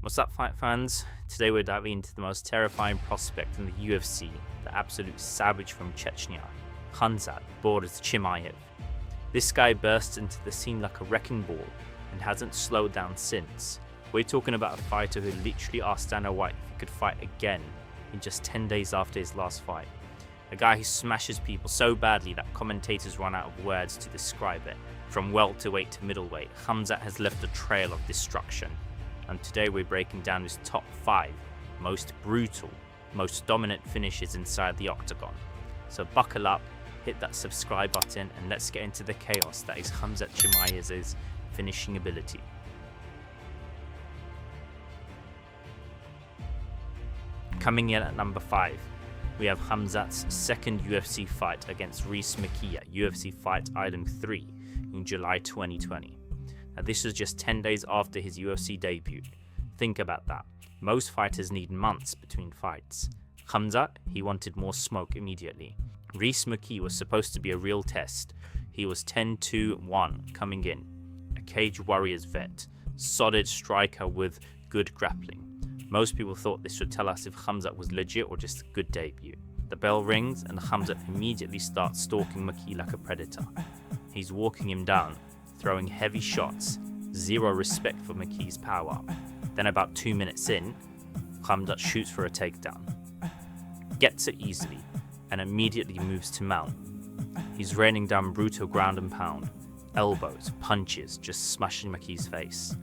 What's up, fight fans? Today we're diving into the most terrifying prospect in the UFC, the absolute savage from Chechnya, Khamzat Chimaev. This guy burst into the scene like a wrecking ball and hasn't slowed down since. We're talking about a fighter who literally asked Dana White if he could fight again in just 10 days after his last fight. A guy who smashes people so badly that commentators run out of words to describe it. From welterweight to middleweight, Khamzat has left a trail of destruction. And today we're breaking down his top 5 most brutal, most dominant finishes inside the octagon. So buckle up, hit that subscribe button, and let's get into the chaos that is Khamzat Chimaev's finishing ability. Coming in at number 5, we have Khamzat's second UFC fight against Rhys McKee at UFC Fight Island 3 in July 2020. Now this was just 10 days after his UFC debut. Think about that. Most fighters need months between fights. Khamzat, he wanted more smoke immediately. Rhys McKee was supposed to be a real test. He was 10-2-1 coming in. A Cage Warriors vet, solid striker with good grappling. Most people thought this would tell us if Khamzat was legit or just a good debut. The bell rings and Khamzat immediately starts stalking McKee like a predator. He's walking him down, throwing heavy shots, zero respect for McKee's power. Then about 2 minutes in, Khamzat shoots for a takedown. Gets it easily and immediately moves to mount. He's raining down brutal ground and pound, elbows, punches, just smashing McKee's face.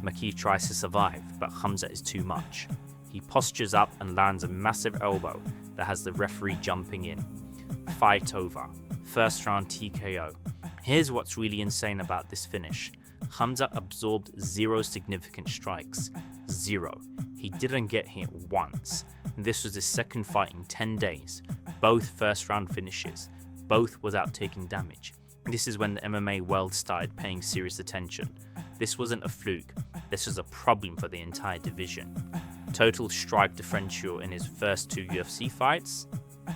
McKee tries to survive, but Khamzat is too much. He postures up and lands a massive elbow that has the referee jumping in. Fight over. First round TKO. Here's what's really insane about this finish. Khamzat absorbed 0 significant strikes. 0. He didn't get hit once. This was his second fight in 10 days. Both first round finishes. Both without taking damage. This is when the MMA world started paying serious attention. This wasn't a fluke. This was a problem for the entire division. Total strike differential in his first 2 UFC fights,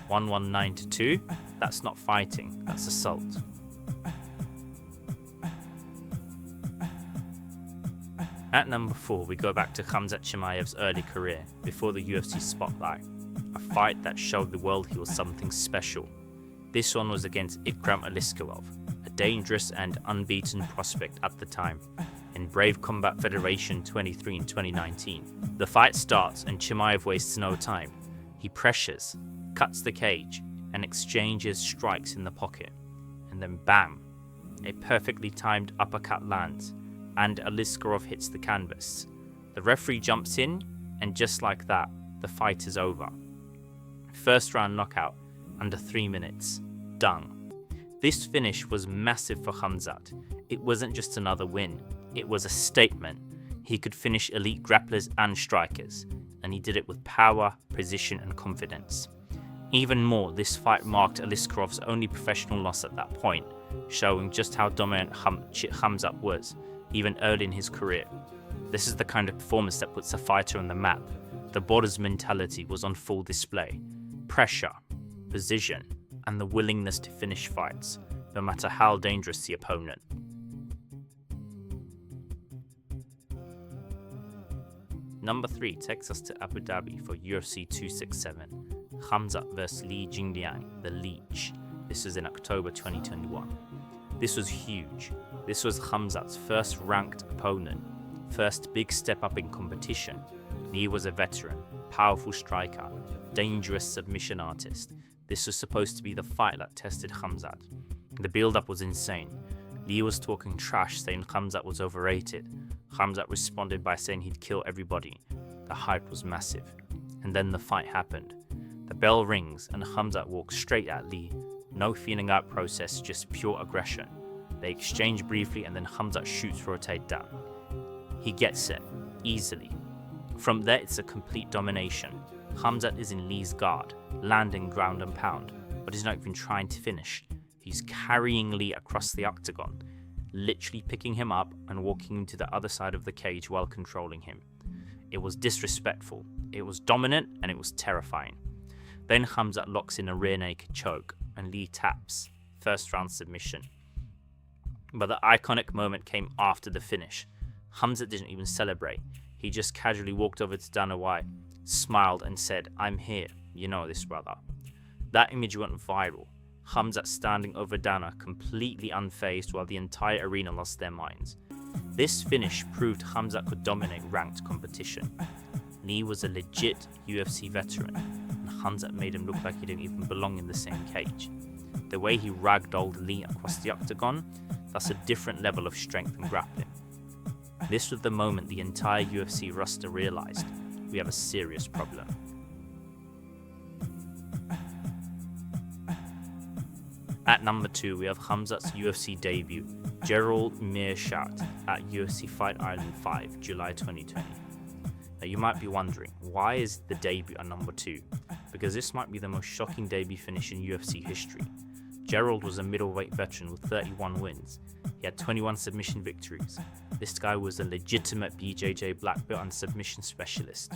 119-2. That's not fighting, that's assault. At number 4, we go back to Khamzat Chimaev's early career, before the UFC spotlight. A fight that showed the world he was something special. This one was against Ikram Aliskerov, a dangerous and unbeaten prospect at the time, in Brave Combat Federation 23 in 2019. The fight starts and Chimaev wastes no time. He pressures, cuts the cage, and exchanges strikes in the pocket. And then bam, a perfectly timed uppercut lands, and Aliskerov hits the canvas. The referee jumps in, and just like that, the fight is over. First round knockout, under 3 minutes. Done. This finish was massive for Khamzat. It wasn't just another win. It was a statement. He could finish elite grapplers and strikers, and he did it with power, precision, and confidence. Even more, this fight marked Aliskerov's only professional loss at that point, showing just how dominant Khamzat was, even early in his career. This is the kind of performance that puts a fighter on the map. The borders mentality was on full display. Pressure, precision, and the willingness to finish fights, no matter how dangerous the opponent. Number 3 takes us to Abu Dhabi for UFC 267, Khamzat vs Jingliang, the Leech. This was in October 2021. This was huge. This was Khamzat's first ranked opponent, first big step up in competition. Lee was a veteran, powerful striker, dangerous submission artist. This was supposed to be the fight that tested Khamzat. The build-up was insane. Lee was talking trash, saying Khamzat was overrated. Khamzat responded by saying he'd kill everybody. The hype was massive. And then the fight happened. The bell rings and Khamzat walks straight at Lee. No feeling out process, just pure aggression. They exchange briefly and then Khamzat shoots for a takedown. He gets it, easily. From there it's a complete domination. Khamzat is in Lee's guard, landing ground and pound, but he's not even trying to finish. He's carrying Lee across the octagon, literally picking him up and walking him to the other side of the cage while controlling him. It was disrespectful, it was dominant, and it was terrifying. Then Khamzat locks in a rear naked choke, and Lee taps. First round submission. But the iconic moment came after the finish. Khamzat didn't even celebrate. He He just casually walked over to Dana White, smiled and said, "I'm here, you know this, brother." That image went viral. Khamzat standing over Dana completely unfazed while the entire arena lost their minds. This finish proved Khamzat could dominate ranked competition. Lee was a legit UFC veteran, and Khamzat made him look like he didn't even belong in the same cage. The way he ragdolled Lee across the octagon, that's a different level of strength and grappling. This was the moment the entire UFC roster realized we have a serious problem. At number 2, we have Khamzat's UFC debut, Gerald Meerschaert at UFC Fight Island 5, July 2020. Now you might be wondering, why is the debut at number 2? Because this might be the most shocking debut finish in UFC history. Gerald was a middleweight veteran with 31 wins. He had 21 submission victories. This guy was a legitimate BJJ black belt and submission specialist.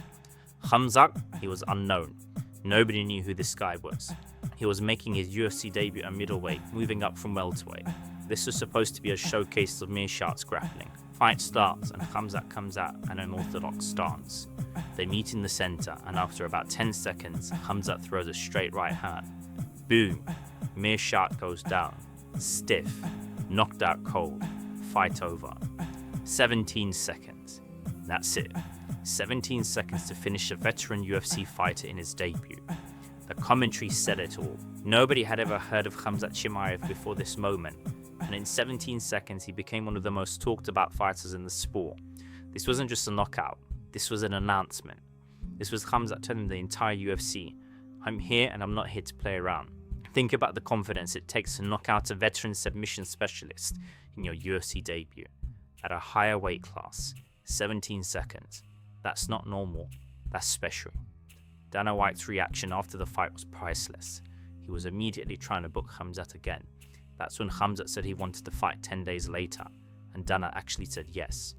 Khamzat, he was unknown. Nobody knew who this guy was. He was making his UFC debut at middleweight, moving up from welterweight. This was supposed to be a showcase of Meerschaert's grappling. Fight starts and Khamzat comes out in an orthodox stance. They meet in the center, and after about 10 seconds, Khamzat throws a straight right hand. Boom! Meerschaert goes down. Stiff. Knocked out cold. Fight over. 17 seconds. That's it. 17 seconds to finish a veteran UFC fighter in his debut. The commentary said it all. Nobody had ever heard of Khamzat Chimaev before this moment, and in 17 seconds he became one of the most talked about fighters in the sport. This wasn't just a knockout, this was an announcement. This was Khamzat telling the entire UFC, "I'm here and I'm not here to play around." Think about the confidence it takes to knock out a veteran submission specialist in your UFC debut. At a higher weight class, 17 seconds. That's not normal, that's special. Dana White's reaction after the fight was priceless. He was immediately trying to book Khamzat again. That's when Khamzat said he wanted to fight 10 days later, and Dana actually said yes.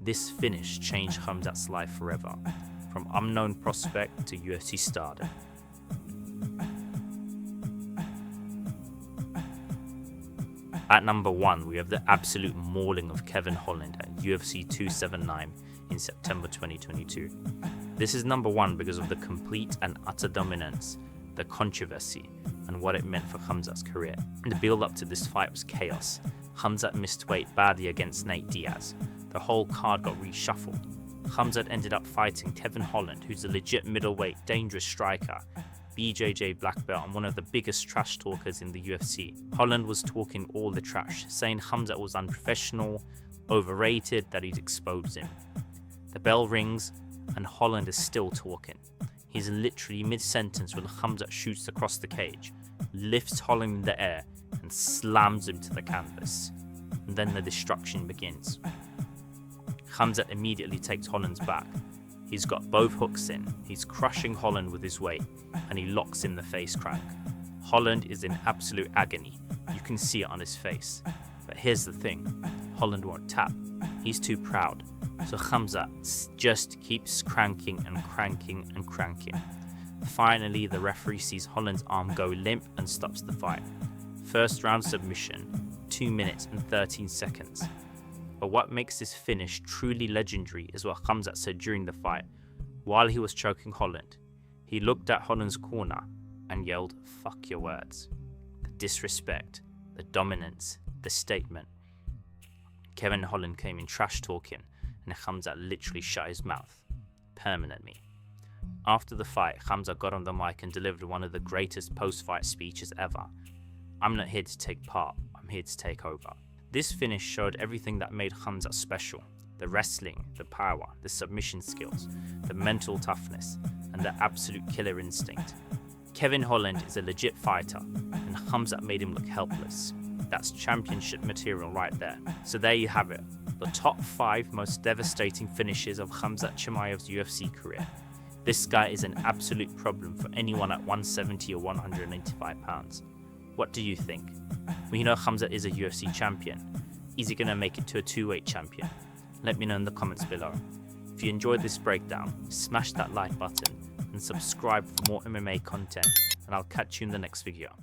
This finish changed Khamzat's life forever, from unknown prospect to UFC stardom. At number 1, we have the absolute mauling of Kevin Holland at UFC 279 in September 2022. This is number 1 because of the complete and utter dominance, the controversy, and what it meant for Khamzat's career. The build up to this fight was chaos. Khamzat missed weight badly against Nate Diaz. The whole card got reshuffled. Khamzat ended up fighting Kevin Holland, who's a legit middleweight, dangerous striker, BJJ black belt, and one of the biggest trash talkers in the UFC. Holland was talking all the trash, saying Khamzat was unprofessional, overrated, that he'd exposed him. The bell rings, and Holland is still talking. He's literally mid-sentence when Khamzat shoots across the cage, lifts Holland in the air, and slams him to the canvas. And then the destruction begins. Khamzat immediately takes Holland's back. He's got both hooks in, he's crushing Holland with his weight, and he locks in the face crank. Holland is in absolute agony. You can see it on his face. But here's the thing, Holland won't tap. He's too proud. So Khamzat just keeps cranking and cranking and cranking. Finally, the referee sees Holland's arm go limp and stops the fight. First round submission, 2 minutes and 13 seconds. But what makes this finish truly legendary is what Khamzat said during the fight. While he was choking Holland, he looked at Holland's corner and yelled, "Fuck your words." The disrespect, the dominance, the statement. Kevin Holland came in trash talking, and Khamzat literally shut his mouth permanently. After the fight, Khamzat got on the mic and delivered one of the greatest post-fight speeches ever. "I'm not here to take part, I'm here to take over." This finish showed everything that made Khamzat special. The wrestling, the power, the submission skills, the mental toughness, and the absolute killer instinct. Kevin Holland is a legit fighter, and Khamzat made him look helpless. That's championship material right there. So there you have it, the top 5 most devastating finishes of Khamzat Chimaev's UFC career. This guy is an absolute problem for anyone at 170 or 195 pounds. What do you think? We know Khamzat is a UFC champion. Is he going to make it to a 2-weight champion? Let me know in the comments below. If you enjoyed this breakdown, smash that like button and subscribe for more MMA content, and I'll catch you in the next video.